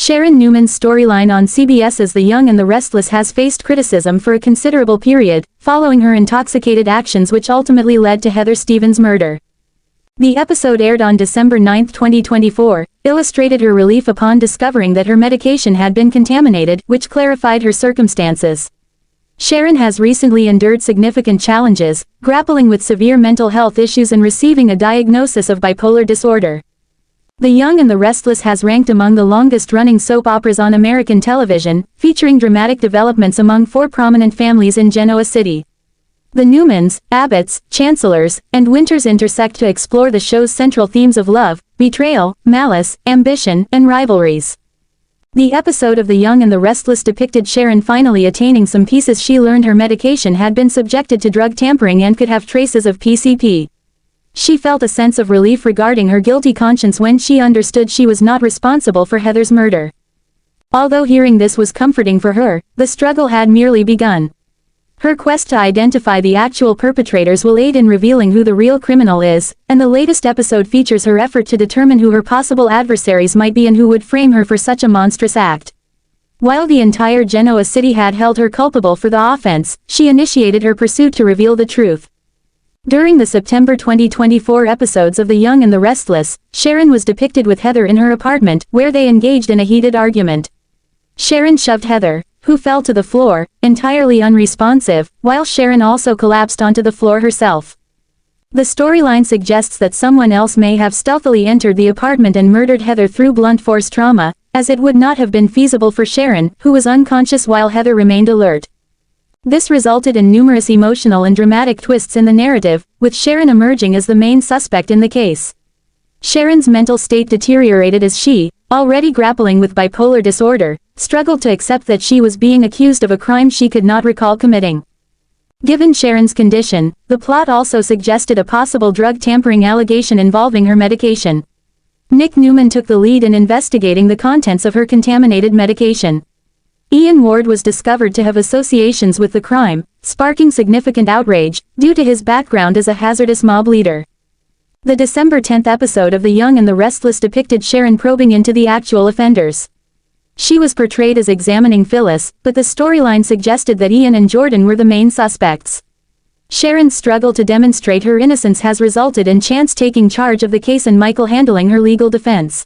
Sharon Newman's storyline on CBS's The Young and the Restless has faced criticism for a considerable period, following her intoxicated actions which ultimately led to Heather Stevens' murder. The episode aired on December 9, 2024, illustrated her relief upon discovering that her medication had been contaminated, which clarified her circumstances. Sharon has recently endured significant challenges, grappling with severe mental health issues and receiving a diagnosis of bipolar disorder. The Young and the Restless has ranked among the longest-running soap operas on American television, featuring dramatic developments among four prominent families in Genoa City. The Newmans, Abbotts, Chancellors, and Winters intersect to explore the show's central themes of love, betrayal, malice, ambition, and rivalries. The episode of The Young and the Restless depicted Sharon finally attaining some peace as she learned her medication had been subjected to drug tampering and could have traces of PCP. She felt a sense of relief regarding her guilty conscience when she understood she was not responsible for Heather's murder. Although hearing this was comforting for her, the struggle had merely begun. Her quest to identify the actual perpetrators will aid in revealing who the real criminal is, and the latest episode features her effort to determine who her possible adversaries might be and who would frame her for such a monstrous act. While the entire Genoa City had held her culpable for the offense, she initiated her pursuit to reveal the truth. During the September 2024 episodes of The Young and the Restless, Sharon was depicted with Heather in her apartment, where they engaged in a heated argument. Sharon shoved Heather, who fell to the floor, entirely unresponsive, while Sharon also collapsed onto the floor herself. The storyline suggests that someone else may have stealthily entered the apartment and murdered Heather through blunt force trauma, as it would not have been feasible for Sharon, who was unconscious while Heather remained alert. This resulted in numerous emotional and dramatic twists in the narrative, with Sharon emerging as the main suspect in the case. Sharon's mental state deteriorated as she, already grappling with bipolar disorder, struggled to accept that she was being accused of a crime she could not recall committing. Given Sharon's condition, the plot also suggested a possible drug tampering allegation involving her medication. Nick Newman took the lead in investigating the contents of her contaminated medication. Ian Ward was discovered to have associations with the crime, sparking significant outrage, due to his background as a hazardous mob leader. The December 10 episode of The Young and the Restless depicted Sharon probing into the actual offenders. She was portrayed as examining Phyllis, but the storyline suggested that Ian and Jordan were the main suspects. Sharon's struggle to demonstrate her innocence has resulted in Chance taking charge of the case and Michael handling her legal defense.